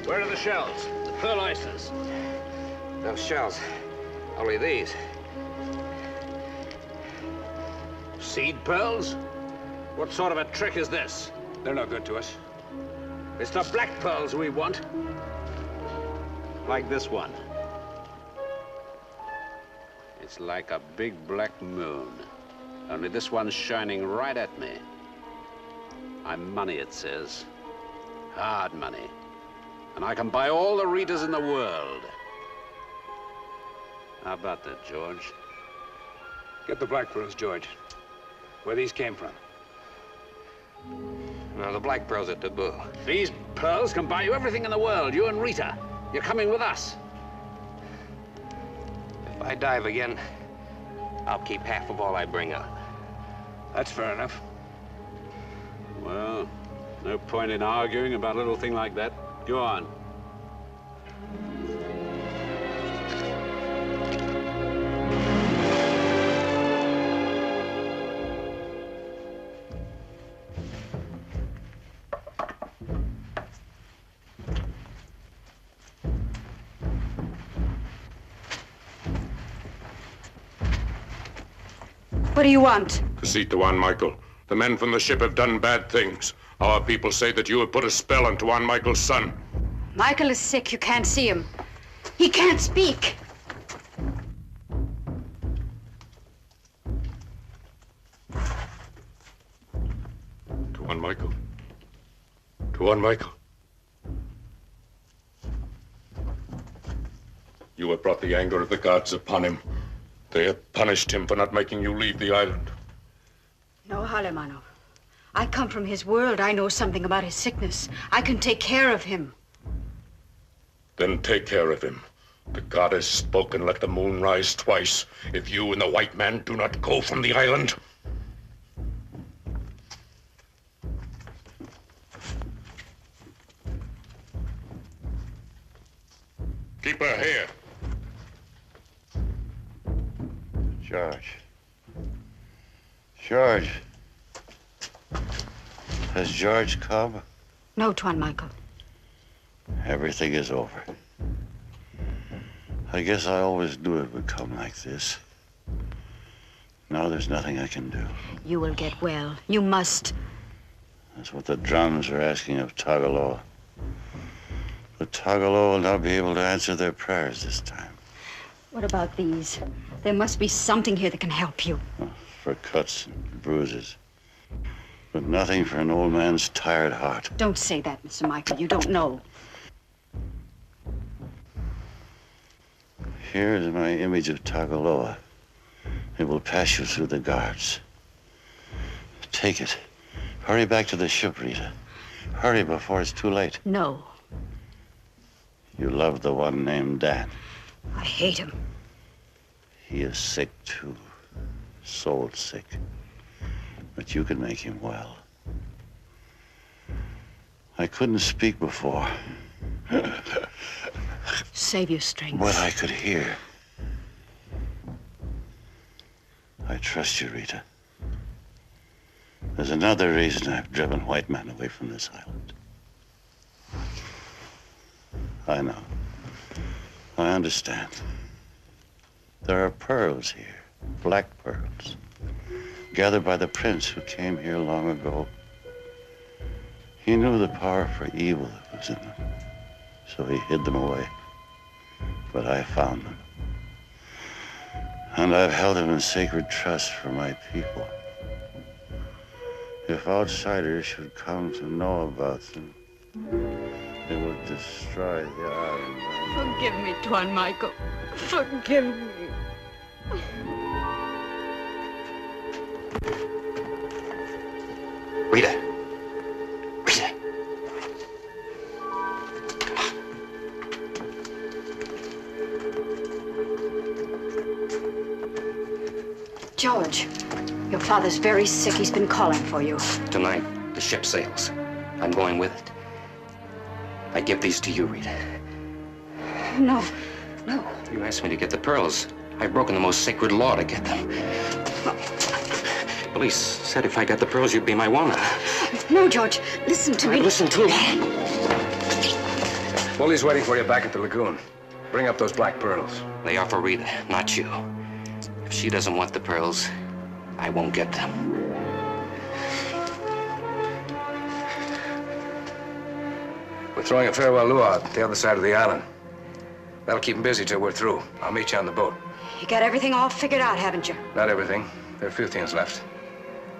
Where are the shells? The pearl oysters. No shells. Only these. Seed pearls? What sort of a trick is this? They're no good to us. It's the black pearls we want. Like this one. It's like a big black moon. Only this one's shining right at me. I'm money, it says. Hard money. And I can buy all the Ritas in the world. How about that, George? Get the black pearls, George. Where these came from. Now, the black pearls at Taboo. These pearls can buy you everything in the world, you and Rita. You're coming with us. If I dive again, I'll keep half of all I bring up. That's fair enough. Well, no point in arguing about a little thing like that. Go on. What do you want? To see Tuan Michael. The men from the ship have done bad things. Our people say that you have put a spell on Tuan Michael's son. Michael is sick. You can't see him. He can't speak. Tuan Michael. Tuan Michael. You have brought the anger of the gods upon him. They have punished him for not making you leave the island. No, Halemanov. I come from his world. I know something about his sickness. I can take care of him. Then take care of him. The god has spoken. Let the moon rise twice. If you and the white man do not go from the island. Keep her here. George. George. Has George come? No, Tuan Michael. Everything is over. I guess I always knew it would come like this. Now there's nothing I can do. You will get well. You must. That's what the drums are asking of Tagaloa. But Tagaloa will not be able to answer their prayers this time. What about these? There must be something here that can help you. For cuts and bruises. But nothing for an old man's tired heart. Don't say that, Mr. Michael. You don't know. Here is my image of Tagaloa. It will pass you through the guards. Take it. Hurry back to the ship, Rita. Hurry before it's too late. No. You love the one named Dan. I hate him. He is sick, too. Soul sick. But you can make him well. I couldn't speak before. Save your strength. What I could hear. I trust you, Rita. There's another reason I've driven white men away from this island. I know. I understand. There are pearls here, black pearls, gathered by the prince who came here long ago. He knew the power for evil that was in them, so he hid them away. But I found them. And I've held them in sacred trust for my people. If outsiders should come to know about them, it would destroy the island. Forgive me, Tuan Michael. Forgive me. Rita. Rita. George, your father's very sick. He's been calling for you. Tonight, the ship sails. I'm going with it. I give these to you, Rita. No, no. You asked me to get the pearls. I've broken the most sacred law to get them. Police said if I got the pearls, you'd be my woman. No, George, listen to me. Listen to me. Willie's waiting for you back at the lagoon. Bring up those black pearls. They are for Rita, not you. If she doesn't want the pearls, I won't get them. We're throwing a farewell luau at the other side of the island. That'll keep them busy till we're through. I'll meet you on the boat. You got everything all figured out, haven't you? Not everything. There are a few things left.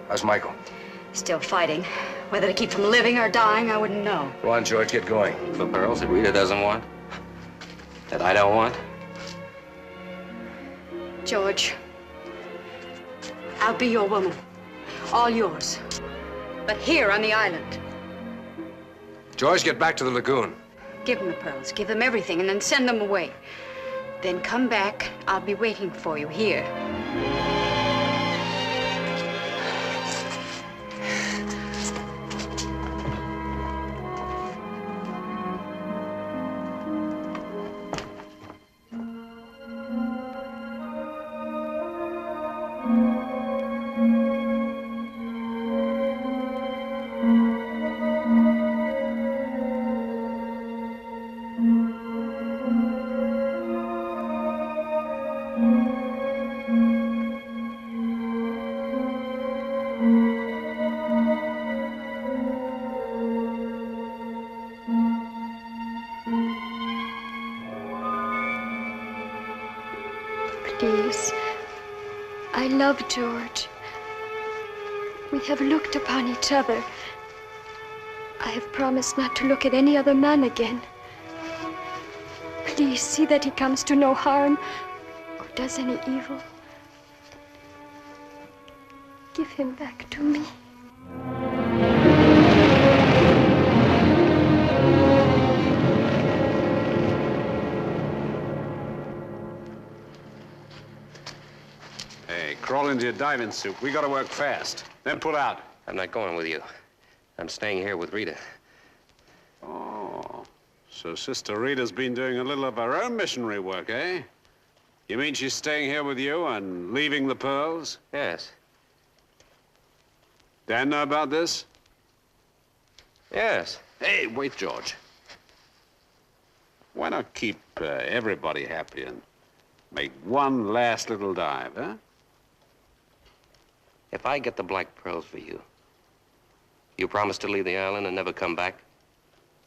How's Michael? Still fighting. Whether to keep from living or dying, I wouldn't know. Go on, George, get going. The pearls that Rita doesn't want? That I don't want? George, I'll be your woman. All yours. But here on the island. George, get back to the lagoon. Give them the pearls. Give them everything and then send them away. Then come back. I'll be waiting for you here. Please. I love George. We have looked upon each other. I have promised not to look at any other man again. Please see that he comes to no harm or does any evil. Give him back to me. Hey, crawl into your diving suit. We gotta work fast. Then pull out. I'm not going with you. I'm staying here with Rita. Oh, so Sister Rita's been doing a little of her own missionary work, eh? You mean she's staying here with you and leaving the pearls? Yes. Dan know about this? Yes. Hey, wait, George. Why not keep everybody happy and make one last little dive, huh? If I get the black pearls for you, you promise to leave the island and never come back?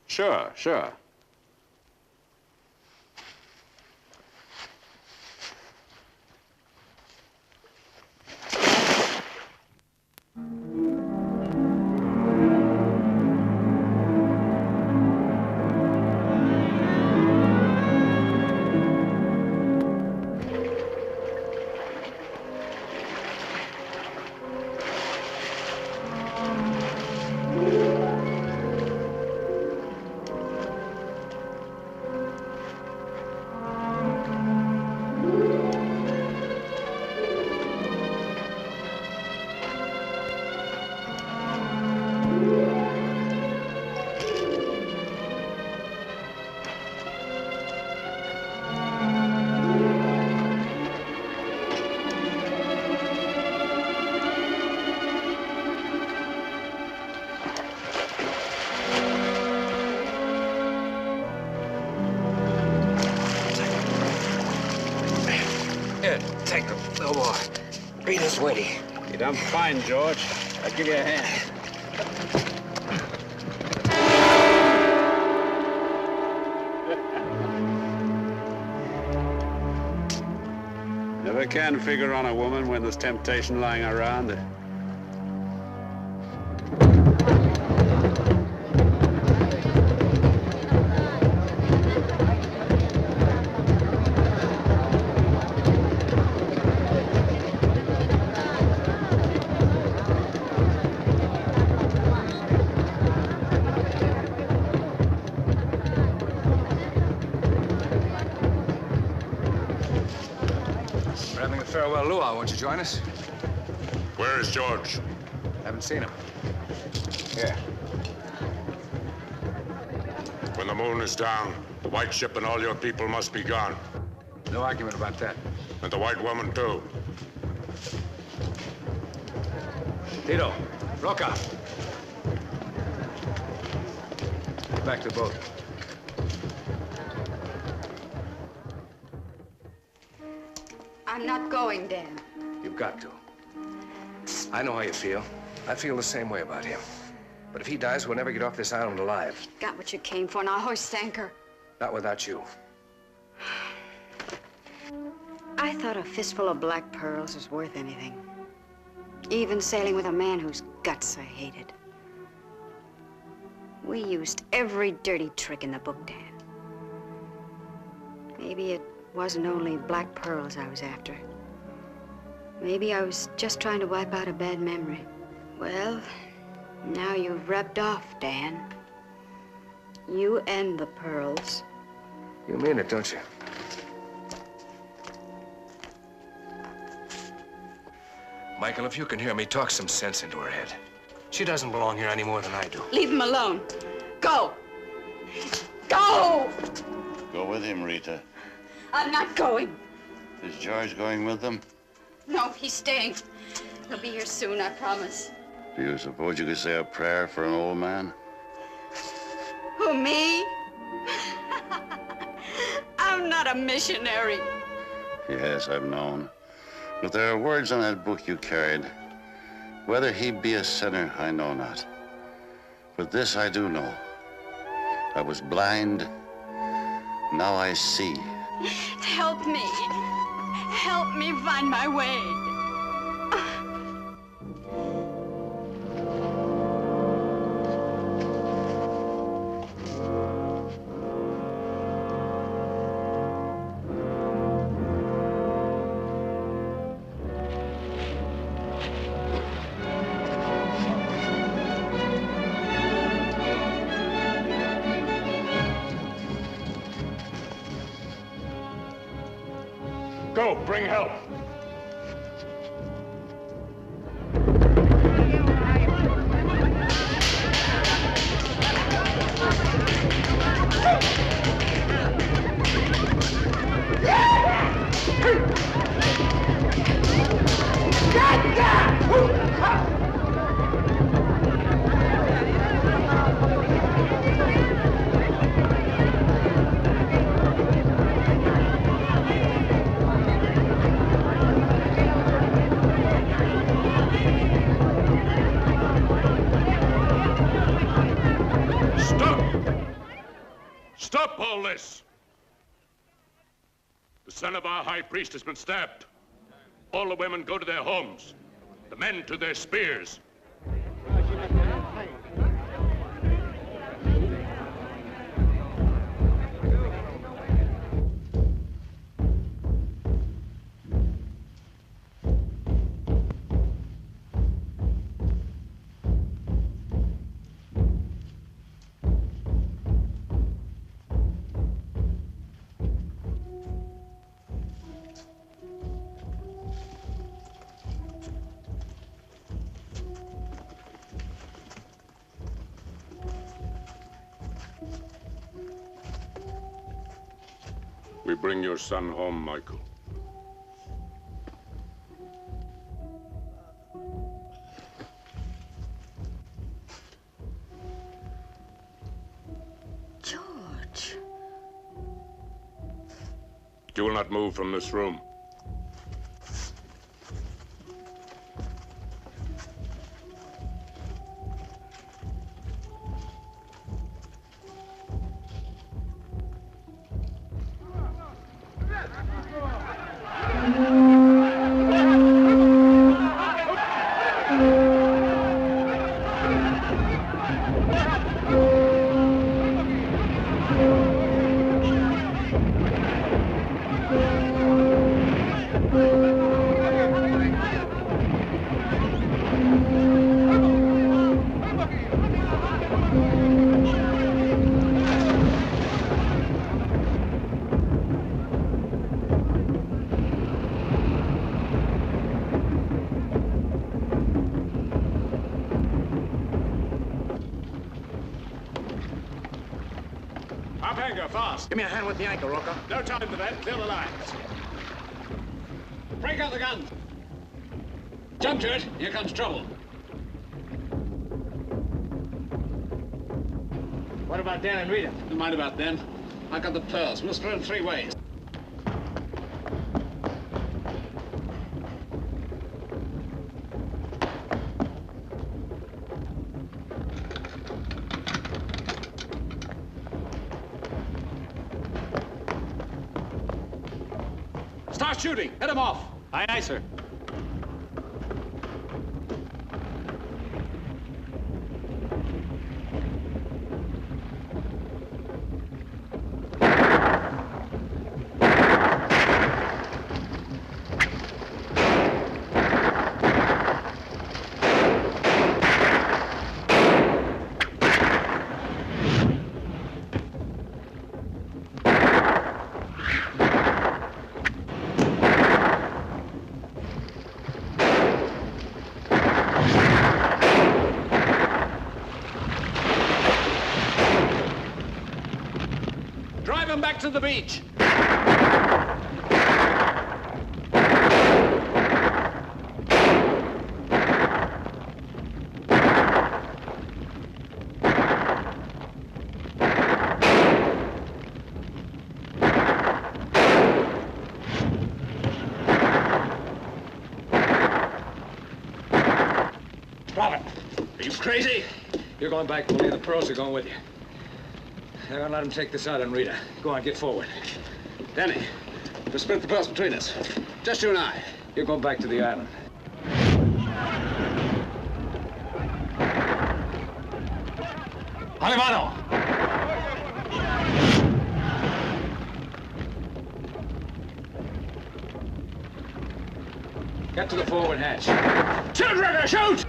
Sure, sure. Here, take them. No more. Rita's waiting. You done fine, George. I'll give you a hand. Never can figure on a woman when there's temptation lying around. We're having a farewell luau. Won't you join us? Where is George? Haven't seen him. Here. When the moon is down, the white ship and all your people must be gone. No argument about that. And the white woman, too. Tito, Roca. Get back to the boat. I'm not going, Dan. You've got to. I know how you feel. I feel the same way about him. But if he dies, we'll never get off this island alive. Got what you came for. Now hoist anchor. Not without you. I thought a fistful of black pearls was worth anything. even sailing with a man whose guts I hated. We used every dirty trick in the book, Dan. Maybe it wasn't only black pearls I was after. Maybe I was just trying to wipe out a bad memory. Well, now you've rubbed off, Dan. You and the pearls. You mean it, don't you? Michael, if you can hear me, talk some sense into her head. She doesn't belong here any more than I do. Leave him alone. Go! Go! Go with him, Rita. I'm not going. Is George going with them? No, he's staying. He'll be here soon, I promise. Do you suppose you could say a prayer for an old man? Who, me? I'm not a missionary. Yes, I've known. But there are words on that book you carried. Whether he be a sinner, I know not. But this I do know. I was blind, now I see. Help me. Help me find my way. Go, bring help. Stop all this! The son of our high priest has been stabbed. All the women go to their homes. The men to their spears. We bring your son home, Michael. George. You will not move from this room. Fast. Give me a hand with the anchor, Rocco. No time for that. Clear the lines. Break out the guns. Jump to it. Here comes trouble. What about Dan and Rita? Don't mind about them. I got the pearls. We'll split them 3 ways. Start shooting. Hit them off. Aye, aye, sir. back to the beach. Robin, Are you crazy? you're going back, Bully, and the pearls are going with you. They're gonna let him take this out on Rita. Go on, get forward. Danny, we'll split the pearls between us. Just you and I. You're going back to the island. Alemano! Get to the forward hatch. Shoot, Ritter, shoot!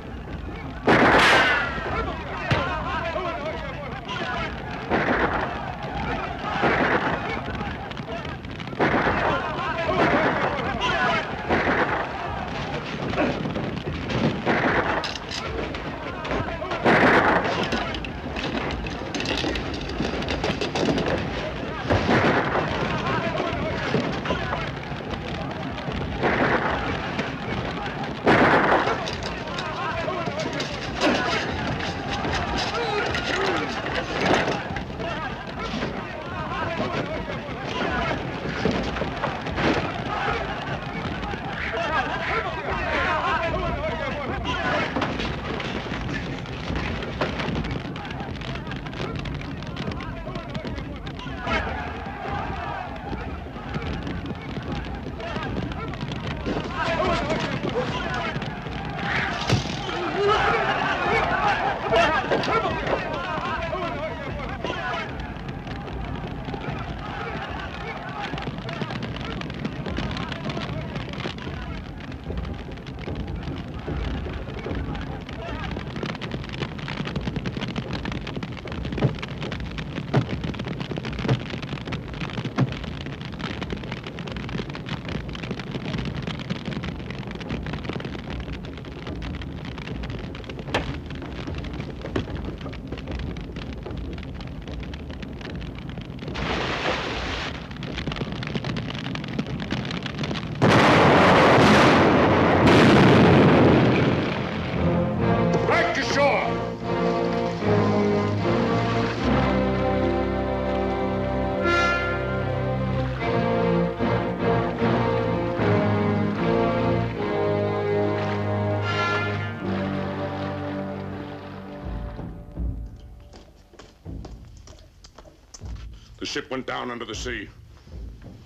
The ship went down under the sea.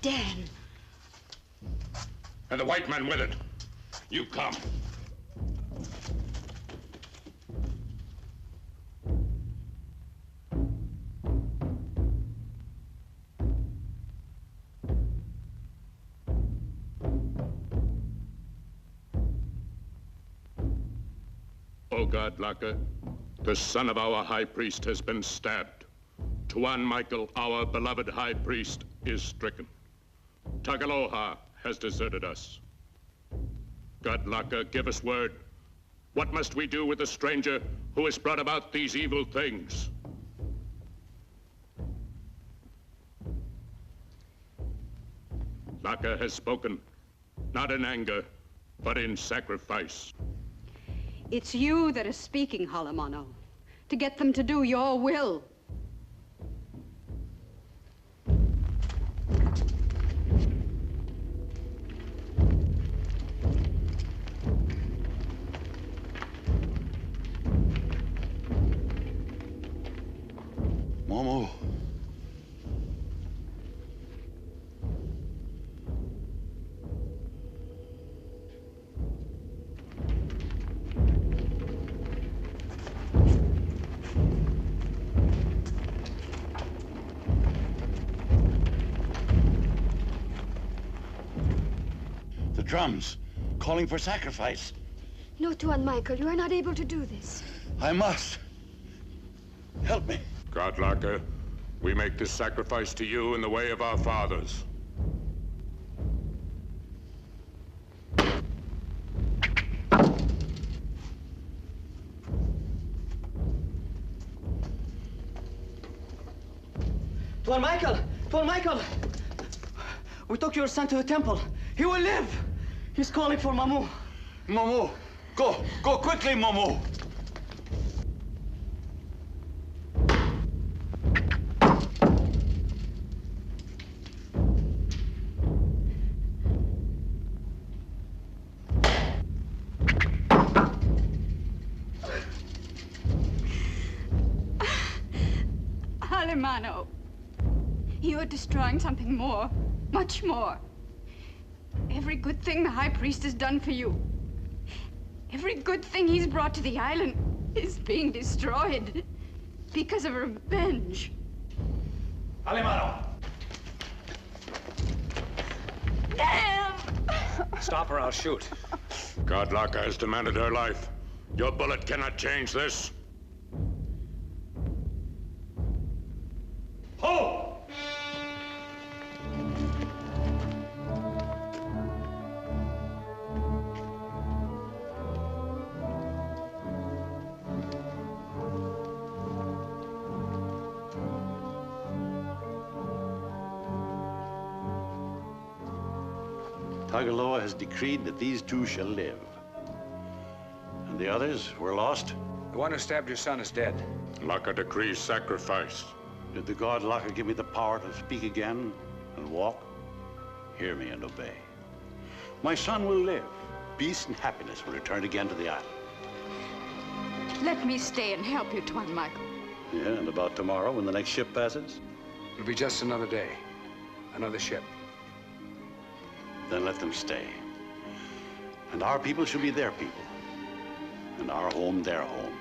Dan. And the white man with it. You come. O God, Laka, the son of our high priest has been stabbed. Tuan Michael, our beloved high priest, is stricken. Tagaloha has deserted us. God, Laka, give us word. What must we do with the stranger who has brought about these evil things? Laka has spoken, not in anger, but in sacrifice. It's you that is speaking, Halamano, to get them to do your will. Momo. The drums, calling for sacrifice. No, Tuan Michael, you are not able to do this. I must. Help me. God, Laka, we make this sacrifice to you in the way of our fathers. Tuan Michael, For Michael! We took your son to the temple. He will live. He's calling for Mamu. Mamu! Go quickly, Mamu! Halimano, you are destroying something more, much more. Every good thing the High Priest has done for you, every good thing he's brought to the island is being destroyed because of revenge. Halimano! Damn! Stop or I'll shoot. Godlaka has demanded her life. Your bullet cannot change this. Ho! Tagaloa has decreed that these two shall live. And the others were lost? The one who stabbed your son is dead. Laka decrees sacrifice. Did the god Laka give me the power to speak again and walk? Hear me and obey. My son will live. Peace and happiness will return again to the island. Let me stay and help you, Tuan Michael. Yeah, and about tomorrow when the next ship passes? It'll be just another day. Another ship. Then let them stay. And our people shall be their people. And our home their home.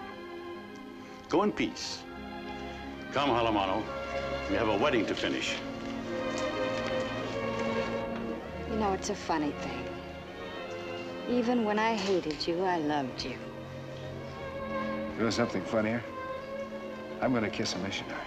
Go in peace. Come, Halimano. We have a wedding to finish. You know, it's a funny thing. Even when I hated you, I loved you. You know something funnier? I'm gonna kiss a missionary.